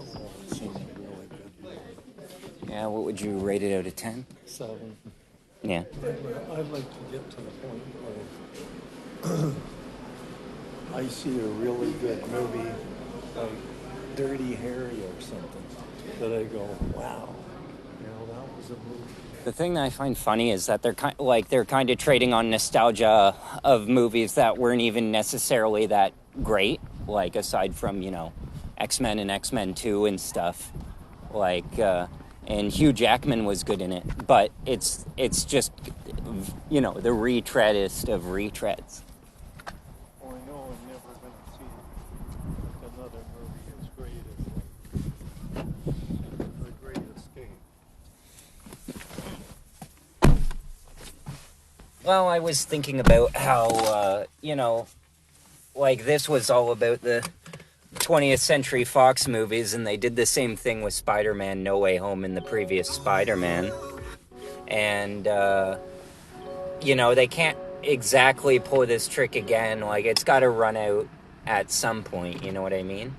still haven't seen a really good movie. Yeah, what would you rate it out of 10? 7. Yeah. I'd like to get to the point where I see a really good movie like Dirty Harry or something that I go, wow, that was a movie. The thing that I find funny is that they're kind of trading on nostalgia of movies that weren't even necessarily that great, like aside from, X-Men and X-Men 2 and stuff. And Hugh Jackman was good in it, but it's just, the retreadest of retreads. Well, I know I'm never going to see another movie as great as The Great Escape. Well, I was thinking about how, this was all about the 20th Century Fox movies, and they did the same thing with Spider-Man No Way Home in the previous Spider-Man. And, they can't exactly pull this trick again. It's got to run out at some point, you know what I mean?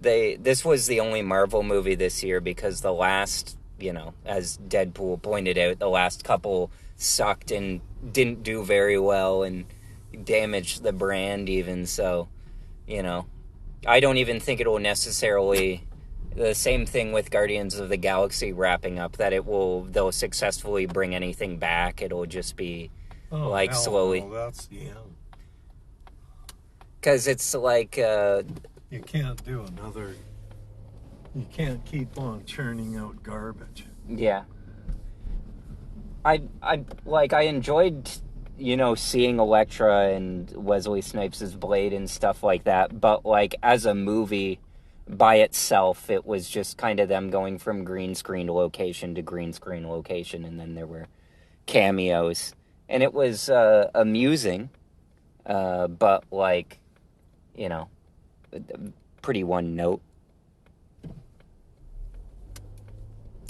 This was the only Marvel movie this year because the last, as Deadpool pointed out, the last couple sucked and didn't do very well and damaged the brand even. So, I don't even think it will necessarily, the same thing with Guardians of the Galaxy wrapping up, that they'll successfully bring anything back. It'll just be slowly. No, that's the end. Because it's you can't do another. You can't keep on churning out garbage. Yeah. I enjoyed, seeing Elektra and Wesley Snipes' Blade and stuff like that, but as a movie by itself, it was just kind of them going from green screen location to green screen location, and then there were cameos, and it was amusing, but pretty one note.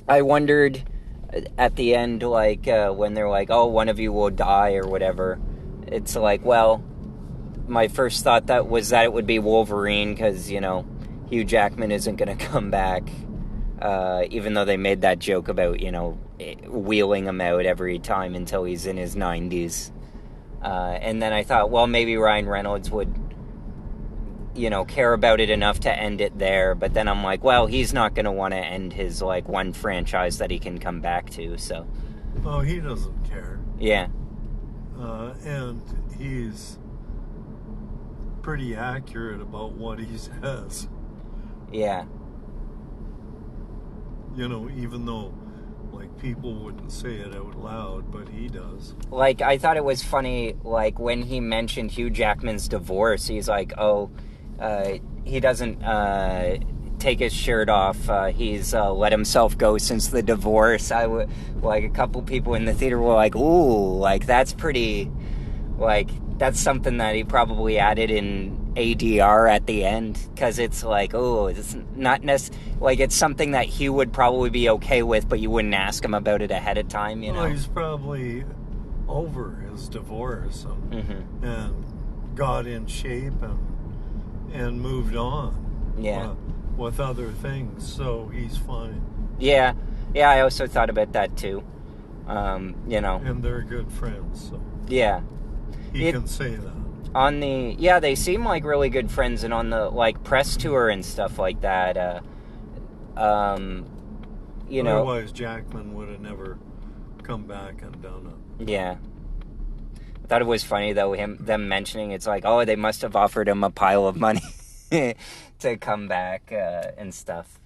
I wondered at the end, when they're like, oh, one of you will die or whatever, it's my first thought that it would be Wolverine, because, Hugh Jackman isn't going to come back, even though they made that joke about, wheeling him out every time until he's in his 90s. And then I thought, well, maybe Ryan Reynolds would, care about it enough to end it there. But then I'm like, well, he's not going to want to end his, one franchise that he can come back to, so. Oh, he doesn't care. Yeah. And he's pretty accurate about what he says. Yeah. Even though, people wouldn't say it out loud, but he does. I thought it was funny, when he mentioned Hugh Jackman's divorce, he's like, oh, he doesn't take his shirt off. He's let himself go since the divorce. A couple people in the theater were like, ooh, that's pretty, that's something that he probably added in ADR at the end, because it's it's not it's something that he would probably be okay with, but you wouldn't ask him about it ahead of time, Well, he's probably over his divorce and got in shape and moved on. Yeah. With other things, so he's fine. Yeah, I also thought about that too. And they're good friends, so. Yeah. He can say that. They seem like really good friends, and on the press tour and stuff like that, Otherwise Jackman would have never come back and done it. Yeah. I thought it was funny though, them mentioning it's oh, they must have offered him a pile of money to come back and stuff.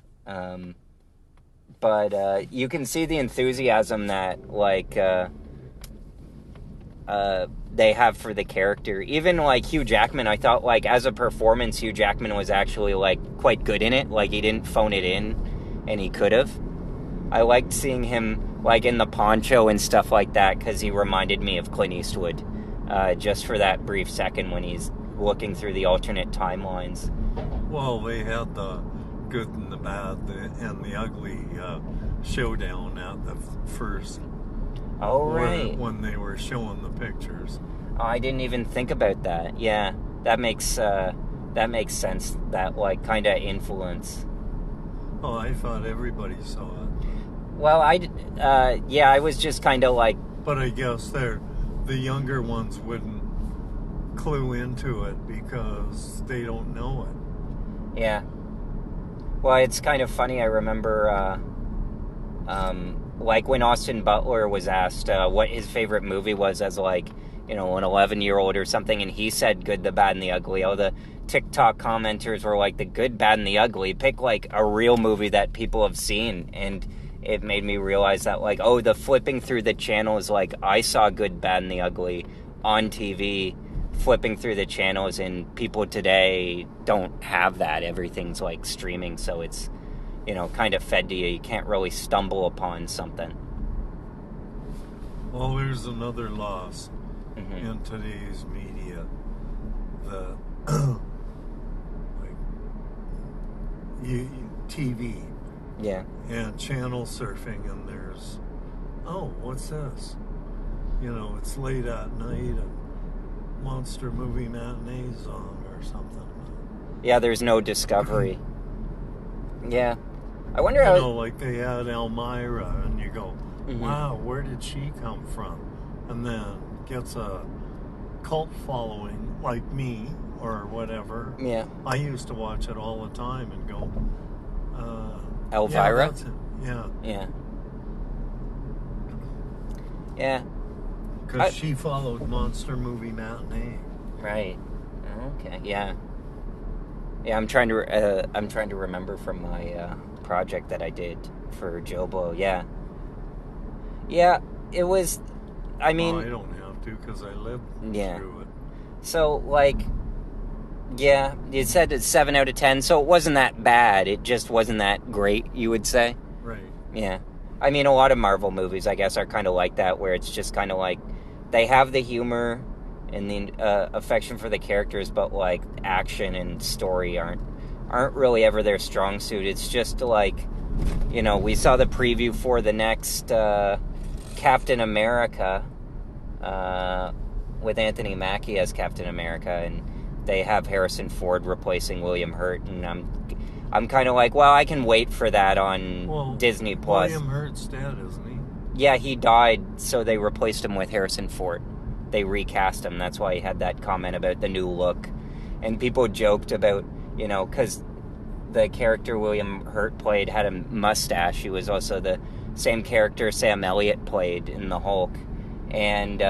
But you can see the enthusiasm that they have for the character. Even Hugh Jackman, I thought as a performance, Hugh Jackman was actually quite good in it. He didn't phone it in, and he could have. I liked seeing him in the poncho and stuff like that, because he reminded me of Clint Eastwood, just for that brief second when he's looking through the alternate timelines. Well, they had the good and the bad and the ugly showdown at the first. Oh, right. When they were showing the pictures. Oh, I didn't even think about that. Yeah, that makes That makes sense. That, like, kind of influence. Oh, I thought everybody saw it. Well, I was just kind of like... But I guess the younger ones wouldn't clue into it because they don't know it. Yeah. Well, it's kind of funny. I remember, like, when Austin Butler was asked what his favorite movie was as, like, an 11-year-old or something, and he said Good, the Bad, and the Ugly. All the TikTok commenters were like, the Good, Bad, and the Ugly. Pick, like, a real movie that people have seen. And it made me realize that, like, the flipping through the channels, like, I saw Good, Bad, and the Ugly on TV, flipping through the channels, and people today don't have that. Everything's, like, streaming, so it's, kind of fed to you. You can't really stumble upon something. Well, there's another loss in today's media that like TV and channel surfing, and there's what's this, it's late at night and monster movie matinees on or something. Yeah, there's no discovery. Yeah, I wonder how like they had Elmira and you go, wow, where did she come from? And then gets a cult following like me or whatever. Yeah. I used to watch it all the time and go, Elvira? Yeah. Yeah. Because she followed Monster Movie Matinee. Right. Okay. Yeah. Yeah, I'm trying to remember from my project that I did for Jobo. Yeah. Yeah, it was. I mean, I don't have to because I lived through it. So, like, yeah, you said it's 7 out of 10, so it wasn't that bad. It just wasn't that great, you would say. Right. Yeah. I mean, a lot of Marvel movies, I guess, are kind of like that, where it's just kind of like they have the humor and the affection for the characters, but like action and story aren't really ever their strong suit. It's just like, we saw the preview for the next Captain America with Anthony Mackie as Captain America, and they have Harrison Ford replacing William Hurt, and I'm kind of like, well, I can wait for that on Disney Plus. William Hurt's dead, isn't he? Yeah, he died, so they replaced him with Harrison Ford. They recast him. That's why he had that comment about the new look. And people joked about, because the character William Hurt played had a mustache. He was also the same character Sam Elliott played in the Hulk. And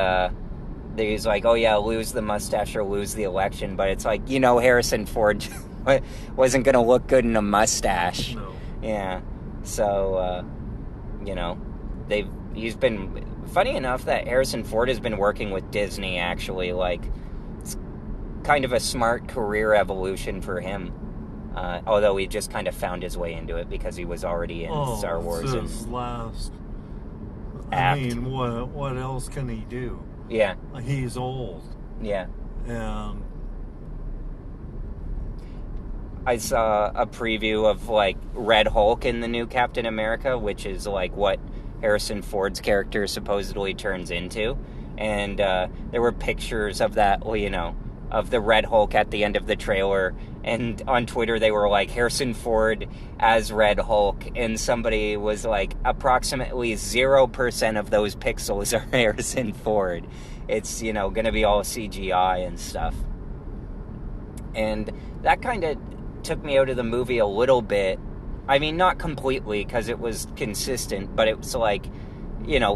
he's like, oh yeah, lose the mustache or lose the election. But it's like, Harrison Ford wasn't going to look good in a mustache. No. Yeah. So, he's been... Funny enough that Harrison Ford has been working with Disney, actually. Like, it's kind of a smart career evolution for him. Although he just kind of found his way into it because he was already in Star Wars. It's his last act. I mean, what else can he do? Yeah. He's old. Yeah. And I saw a preview of, like, Red Hulk in the new Captain America, which is, like, what Harrison Ford's character supposedly turns into. And there were pictures of that, of the Red Hulk at the end of the trailer. And on Twitter, they were like, Harrison Ford as Red Hulk. And somebody was like, approximately 0% of those pixels are Harrison Ford. It's, going to be all CGI and stuff. And that kind of took me out of the movie a little bit. I mean, not completely, because it was consistent, but it was like,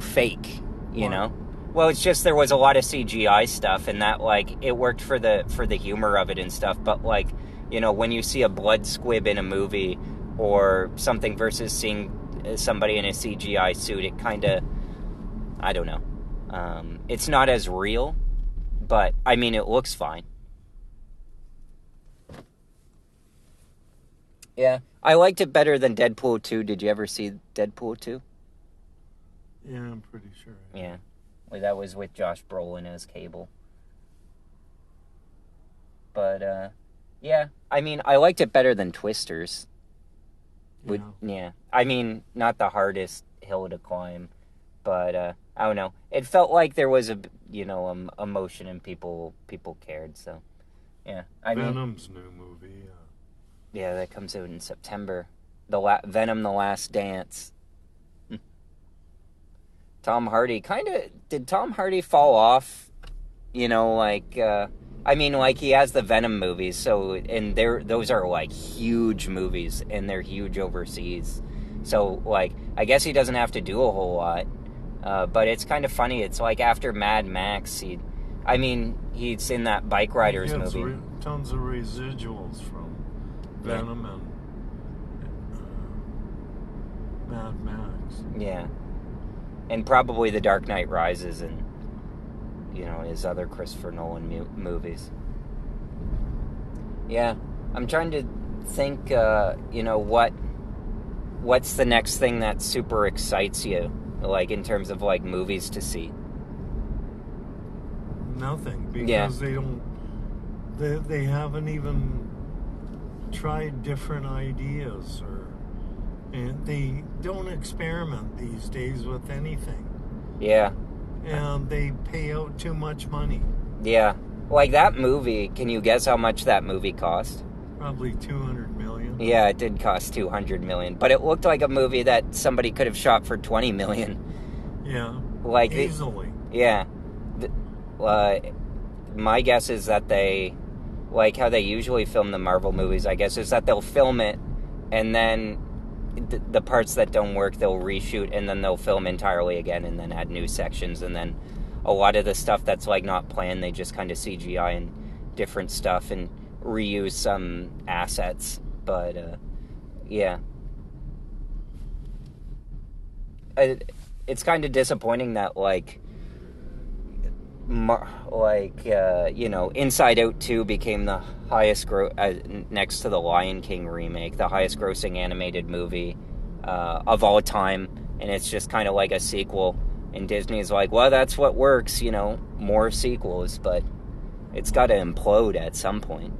fake, know? Well, it's just there was a lot of CGI stuff, and that, like, it worked for the humor of it and stuff, but, like, when you see a blood squib in a movie or something versus seeing somebody in a CGI suit, it kind of, I don't know. It's not as real, but, I mean, it looks fine. Yeah. I liked it better than Deadpool 2. Did you ever see Deadpool 2? Yeah, I'm pretty sure. Yeah. Well, that was with Josh Brolin as Cable. But, yeah. I mean, I liked it better than Twisters. Yeah. I mean, not the hardest hill to climb. But, I don't know. It felt like there was a emotion and people cared, so. Yeah. Venom's new movie. Yeah, that comes out in September. Venom: The Last Dance. Tom Hardy did Tom Hardy fall off? You know, like like he has the Venom movies, so and those are like huge movies and they're huge overseas. So like I guess he doesn't have to do a whole lot. But it's kind of funny. It's like after Mad Max, he's in that Bike Riders movie. Tons of residuals from Venom and Mad Max. Yeah. And probably The Dark Knight Rises and, his other Christopher Nolan movies. Yeah. I'm trying to think, what's the next thing that super excites you, like, in terms of, like, movies to see? Nothing, because they haven't even tried different ideas, and they don't experiment these days with anything. Yeah. And they pay out too much money. Yeah. Like that movie, can you guess how much that movie cost? Probably $200 million. Yeah, it did cost $200 million, but it looked like a movie that somebody could have shot for $20 million. Yeah. Like easily. Yeah. My guess is that they, like how they usually film the Marvel movies, I guess, is that they'll film it, and then the parts that don't work, they'll reshoot, and then they'll film entirely again, and then add new sections, and then a lot of the stuff that's, like, not planned, they just kind of CGI and different stuff, and reuse some assets, but, yeah. It's kind of disappointing that, Inside Out 2 became the highest next to the Lion King remake, the highest grossing animated movie of all time, and it's just kind of like a sequel, and Disney's like, well, that's what works, more sequels, but it's got to implode at some point.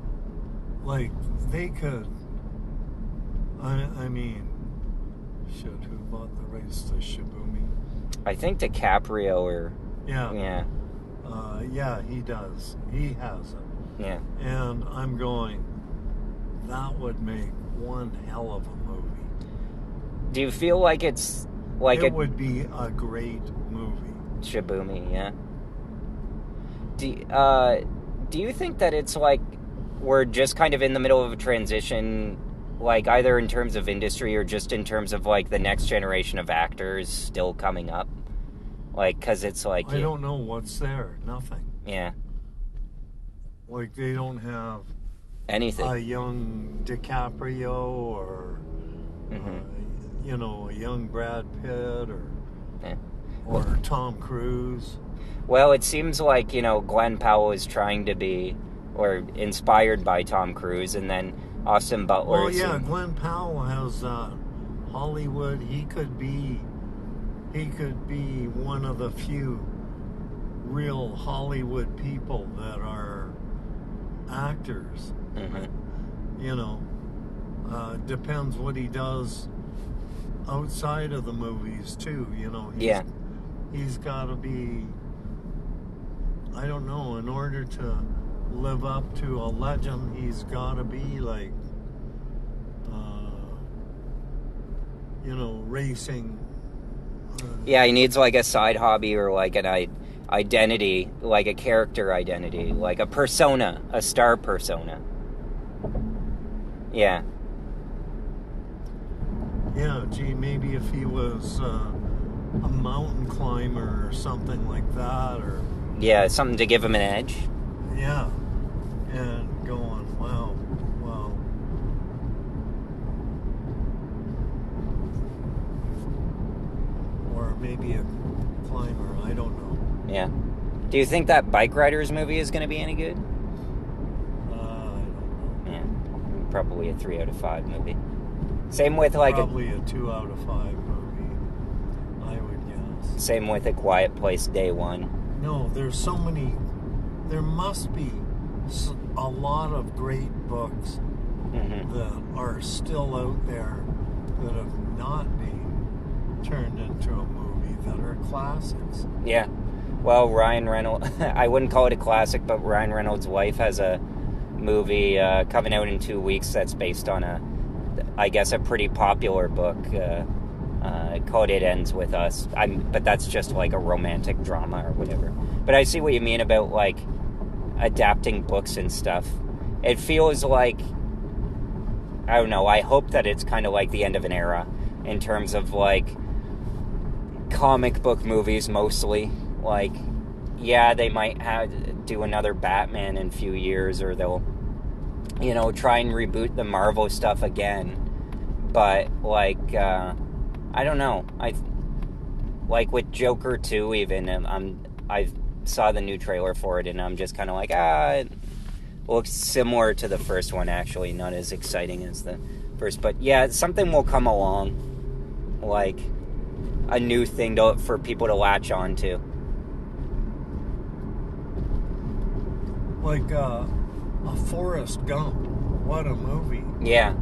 Like, they could, who bought the rights to Shibumi? I think DiCaprio or... Yeah. Yeah, he does. He has it. Yeah. And I'm going, that would make one hell of a movie. Do you feel like it's like it would be a great movie. Shibumi, yeah. Do you think that it's like we're just kind of in the middle of a transition, like either in terms of industry or just in terms of like the next generation of actors still coming up? Like, because it's like... I don't know what's there. Nothing. Yeah. Like, they don't have... anything. A young DiCaprio or, a young Brad Pitt or Tom Cruise. Well, it seems like, Glenn Powell is trying to be, or inspired by Tom Cruise, and then Austin Butler... Well, yeah, Glenn Powell has Hollywood. He could be one of the few real Hollywood people that are actors. Depends what he does outside of the movies too. He's got to be, I don't know, in order to live up to a legend, he's got to be like racing. Yeah, he needs like a side hobby or like an identity, like a character identity, like a persona, a star persona. Yeah. Yeah, gee, maybe if he was a mountain climber or something like that, or... Yeah, something to give him an edge. Yeah. And going, wow. Or maybe a climber, I don't know. Yeah. Do you think that Bike Riders movie is going to be any good? I don't know. Yeah. Probably a 3 out of 5 movie. Same with like... Probably a 2 out of 5 movie, I would guess. Same with A Quiet Place Day 1. No, there's so many... There must be a lot of great books that are still out there that have not been turned into a movie, that are classics. Yeah. Well, Ryan Reynolds... I wouldn't call it a classic, but Ryan Reynolds' wife has a movie coming out in 2 weeks that's based on I guess, a pretty popular book called It Ends With Us. But that's just like a romantic drama or whatever. But I see what you mean about like adapting books and stuff. It feels like, I don't know, I hope that it's kind of like the end of an era in terms of like comic book movies mostly. Like, yeah, they might do another Batman in a few years, or they'll, you know, try and reboot the Marvel stuff again. But like, I don't know. Like with Joker 2 even, I saw the new trailer for it and I'm just kind of like, it looks similar to the first one actually, not as exciting as the first. But yeah, something will come along, like a new thing for people to latch on to. Like a Forrest Gump. What a movie. Yeah.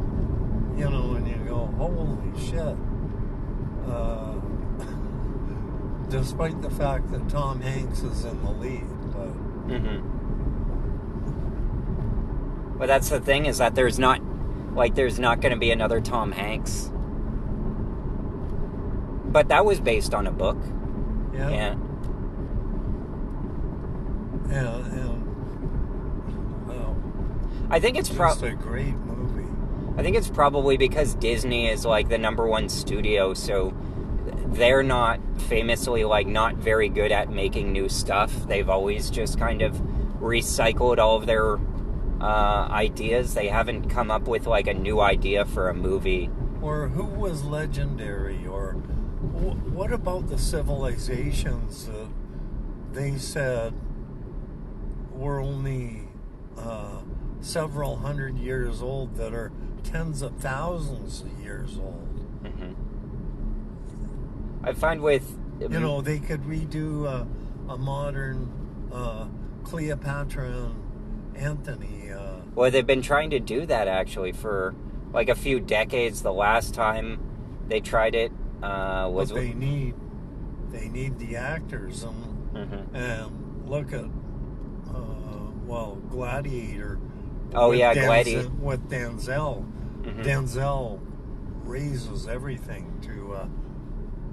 You know, and you go, holy shit. Despite the fact that Tom Hanks is in the lead. But that's the thing, is that there's not going to be another Tom Hanks. But that was based on a book. Yeah. Yeah. Well, I think it's just a great movie. I think it's probably because Disney is like the number one studio, so they're not famously like not very good at making new stuff. They've always just kind of recycled all of their ideas. They haven't come up with like a new idea for a movie. Or who was legendary? Or what about the civilizations that they said were only several hundred years old that are tens of thousands of years old? I find with... You know, they could redo a modern Cleopatra and Anthony. Well, they've been trying to do that, actually, for like a few decades. The last time they tried it was... But they need the actors. And look at, Gladiator. Oh, yeah, Gladiator. With Denzel. Denzel raises everything to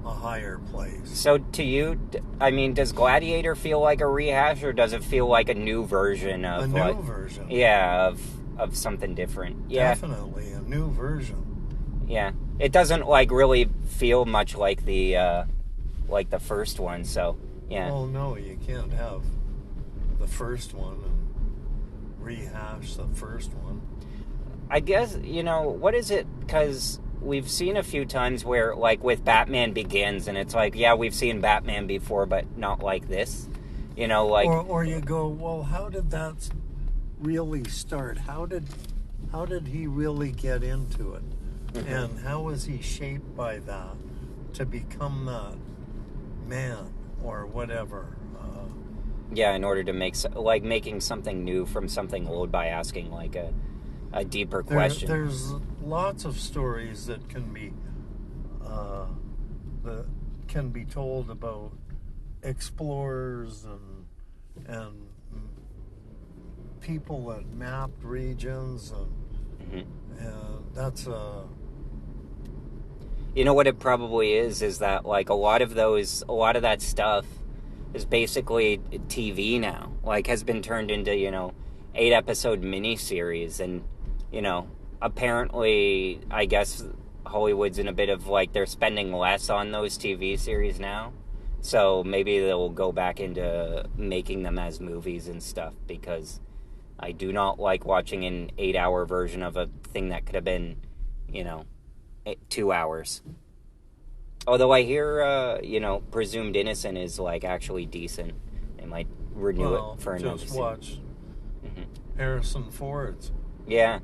a higher place. So to you, I mean, does Gladiator feel like a rehash, or does it feel like a new version of... A new version. Yeah, of something different. Yeah. Definitely a new version. Yeah. It doesn't like really feel much like the first one, so yeah. Well, no, you can't have the first one and rehash the first one. I guess, you know, what is it? Because we've seen a few times where, like, with Batman Begins, and it's like, yeah, we've seen Batman before, but not like this. You know, like... Or you go, well, how did that really start? How did he really get into it? And how was he shaped by that to become that man or whatever? Yeah, in order to making something new from something old by asking, like, a deeper question. There's lots of stories that can be told about explorers and people that mapped regions, and that's you know what it probably is that like a lot of that stuff is basically TV now, like has been turned into, you know, 8-episode miniseries. And, you know, apparently, I guess Hollywood's in a bit of like, they're spending less on those TV series now. So maybe they'll go back into making them as movies and stuff, because I do not like watching an 8-hour version of a thing that could have been, you know, 2 hours. Although I hear, you know, Presumed Innocent is like actually decent. They might renew it for another just season. watch Harrison Ford's. Yeah.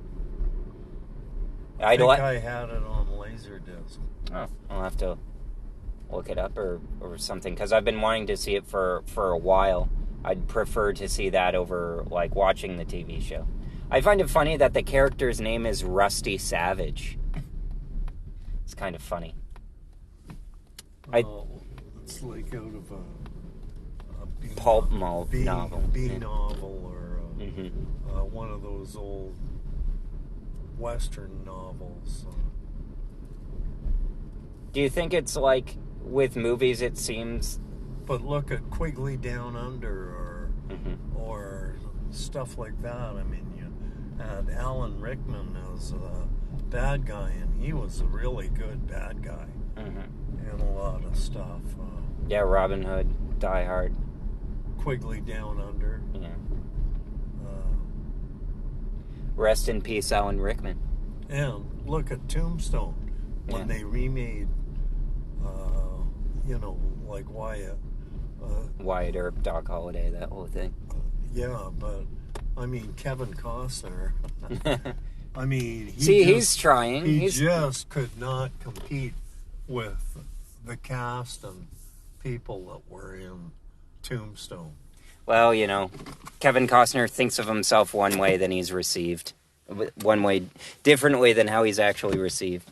I think I had it on Laserdisc. Oh, I'll have to look it up or something, because I've been wanting to see it for a while. I'd prefer to see that over like watching the TV show. I find it funny that the character's name is Rusty Savage. It's kind of funny. It's like out of a pulp B novel. novel or one of those old Western novels. Do you think it's like with movies? It seems. But look at Quigley Down Under, or stuff like that. I mean, you had Alan Rickman as a bad guy, and he was a really good bad guy in a lot of stuff. Yeah, Robin Hood, Die Hard. Quigley Down Under. Yeah. Rest in peace, Alan Rickman. And look at Tombstone when they remade, like Wyatt. Wyatt Earp, Doc Holliday, that whole thing. Yeah, but I mean Kevin Costner. I mean, he's trying. He just could not compete with the cast and people that were in Tombstone. Well, Kevin Costner thinks of himself one way than he's received. One way, different way than how he's actually received.